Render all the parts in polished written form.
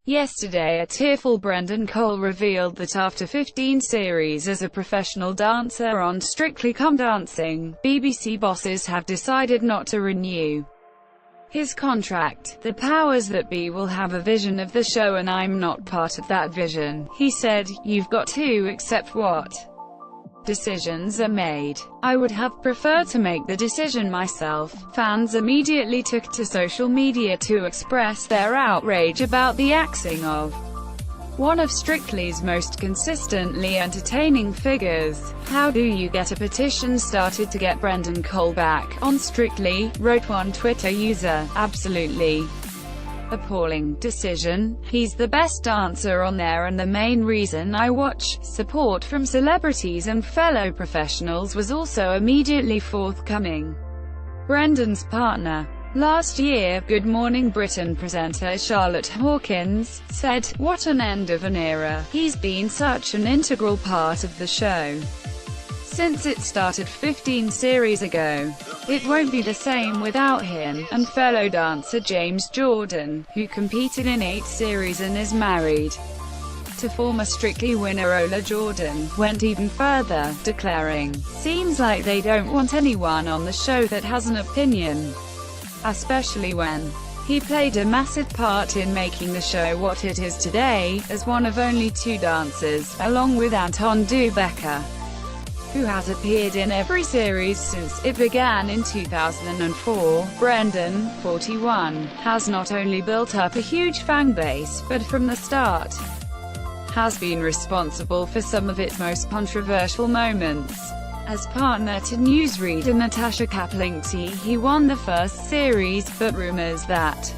Yesterday, a tearful Brendan Cole revealed that after 15 series as a professional dancer on Strictly Come Dancing, BBC bosses have decided not to renew his contract. "The powers that be will have a vision of the show and I'm not part of that vision," he said. "You've got to accept what decisions are made. I would have preferred to make the decision myself." Fans immediately took to social media to express their outrage about the axing of one of Strictly's most consistently entertaining figures. "How do you get a petition started to get Brendan Cole back on Strictly?" wrote one Twitter user. "Absolutely appalling decision. He's the best dancer on there and the main reason I watch." Support from celebrities and fellow professionals was also immediately forthcoming. Brendan's partner last year, Good Morning Britain presenter Charlotte Hawkins, said, "What an end of an era. He's been such an integral part of the show since it started 15 series ago. It won't be the same without him." And fellow dancer James Jordan, who competed in 8 series and is married to former Strictly winner Ola Jordan, went even further, declaring, "Seems like they don't want anyone on the show that has an opinion, especially when he played a massive part in making the show what it is today, as one of only 2 dancers, along with Anton Du Becker, who has appeared in every series since it began in 2004. Brendan, 41, has not only built up a huge fan base, but from the start has been responsible for some of its most controversial moments. As partner to newsreader Natasha Kaplingsky, he won the first series, but rumors that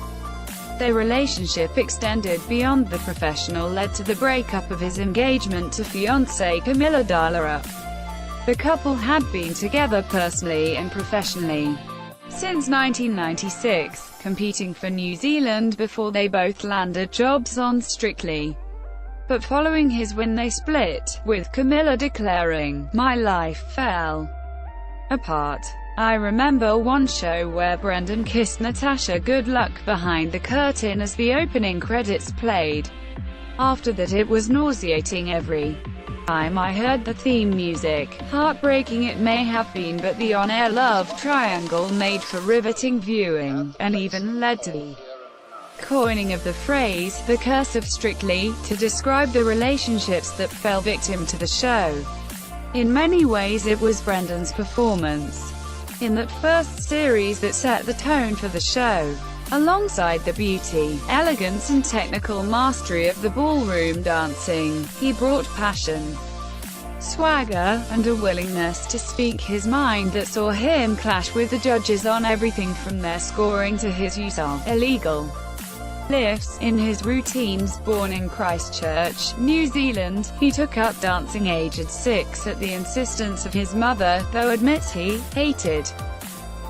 their relationship extended beyond the professional led to the breakup of his engagement to fiancée Camilla Dallarup. The couple had been together personally and professionally since 1996, competing for New Zealand before they both landed jobs on Strictly. But following his win they split, with Camilla declaring, "My life fell apart. I remember one show where Brendan kissed Natasha good luck behind the curtain as the opening credits played. After that it was nauseating every time I heard the theme music. Heartbreaking it may have been, but the on-air love triangle made for riveting viewing, and even led to the coining of the phrase, 'the curse of Strictly,' to describe the relationships that fell victim to the show. In many ways it was Brendan's performance in that first series that set the tone for the show. Alongside the beauty, elegance and technical mastery of the ballroom dancing, he brought passion, swagger, and a willingness to speak his mind that saw him clash with the judges on everything from their scoring to his use of illegal lifts in his routines. Born in Christchurch, New Zealand, he took up dancing aged 6 at the insistence of his mother, though admits he hated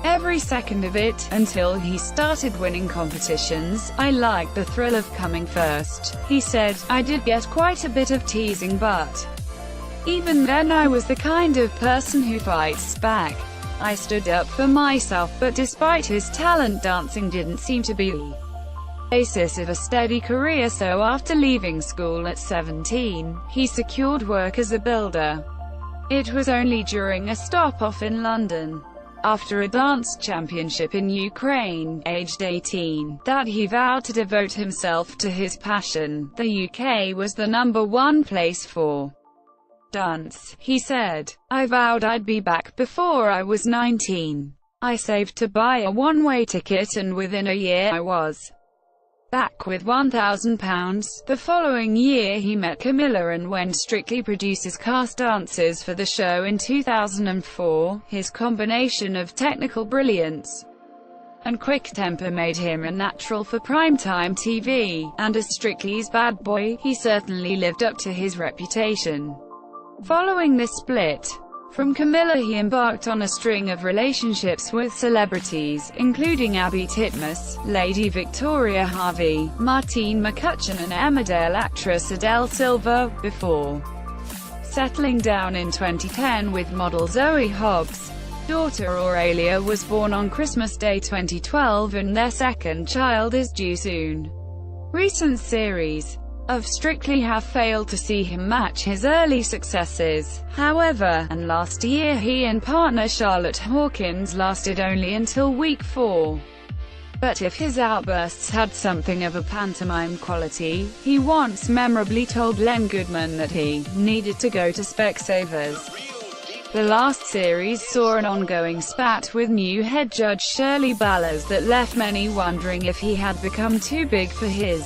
every second of it, until he started winning competitions. "I liked the thrill of coming first," he said. "I did get quite a bit of teasing, but even then I was the kind of person who fights back. I stood up for myself." But despite his talent, dancing didn't seem to be the basis of a steady career, so after leaving school at 17, he secured work as a builder. It was only during a stop-off in London, after a dance championship in Ukraine, aged 18, that he vowed to devote himself to his passion. "The UK was the #1 place for dance," he said. "I vowed I'd be back before I was 19. I saved to buy a one-way ticket and within a year I was back with £1,000. The following year he met Camilla, and when Strictly Producers cast dancers for the show in 2004, his combination of technical brilliance and quick temper made him a natural for primetime TV, and as Strictly's bad boy, he certainly lived up to his reputation. Following this split from Camilla, he embarked on a string of relationships with celebrities, including Abby Titmus, Lady Victoria Harvey, Martine McCutcheon and Emmerdale actress Adele Silva, before settling down in 2010 with model Zoe Hobbs. Daughter Aurelia was born on Christmas Day 2012 and their second child is due soon. Recent series of Strictly have failed to see him match his early successes, however, and last year he and partner Charlotte Hawkins lasted only until week 4. But if his outbursts had something of a pantomime quality, he once memorably told Len Goodman that he needed to go to Specsavers. The last series saw an ongoing spat with new head judge Shirley Ballas that left many wondering if he had become too big for his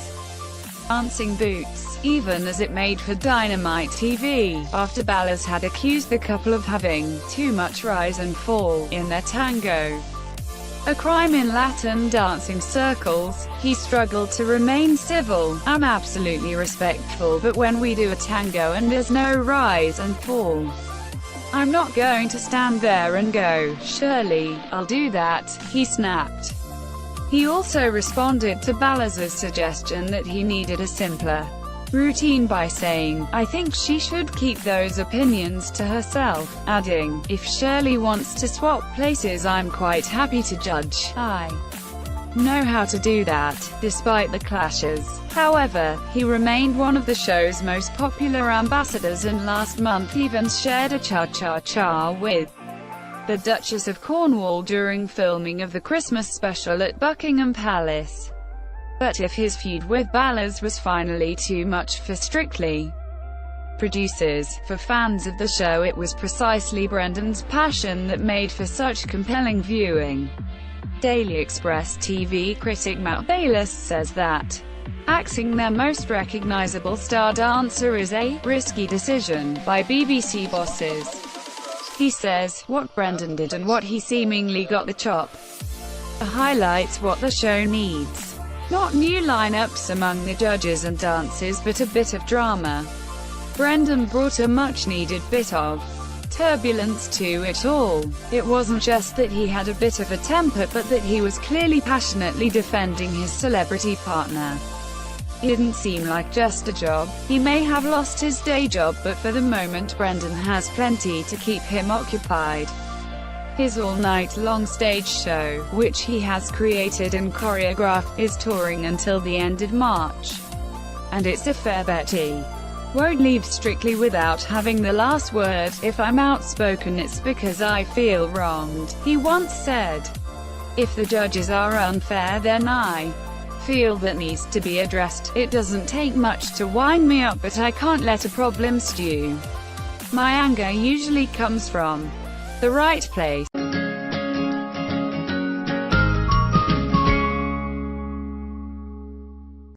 dancing boots, even as it made for Dynamite TV, after Ballas had accused the couple of having too much rise and fall in their tango. A crime in Latin dancing circles. He struggled to remain civil. "I'm absolutely respectful, but when we do a tango and there's no rise and fall, I'm not going to stand there and go, 'Shirley, I'll do that,'" he snapped. He also responded to Ballas's suggestion that he needed a simpler routine by saying, "I think she should keep those opinions to herself," adding, "If Shirley wants to swap places, I'm quite happy to judge. I know how to do that." Despite the clashes, however, he remained one of the show's most popular ambassadors, and last month even shared a cha-cha-cha with the Duchess of Cornwall during filming of the Christmas special at Buckingham Palace. But if his feud with Ballas was finally too much for Strictly producers, for fans of the show it was precisely Brendan's passion that made for such compelling viewing. Daily Express TV critic Matt Bayliss says that axing their most recognizable star dancer is a risky decision by BBC bosses. He says, "What Brendan did and what he seemingly got the chop highlights what the show needs. Not new lineups among the judges and dancers, but a bit of drama." Brendan brought a much-needed bit of turbulence to it all. It wasn't just that he had a bit of a temper, but that he was clearly passionately defending his celebrity partner. It didn't seem like just a job. He may have lost his day job, but for the moment Brendan has plenty to keep him occupied. His all-night-long stage show, which he has created and choreographed, is touring until the end of March. And it's a fair bet he won't leave Strictly without having the last word. "If I'm outspoken, it's because I feel wronged," he once said. "If the judges are unfair, then I feel that needs to be addressed. It doesn't take much to wind me up, but I can't let a problem stew. My anger usually comes from the right place."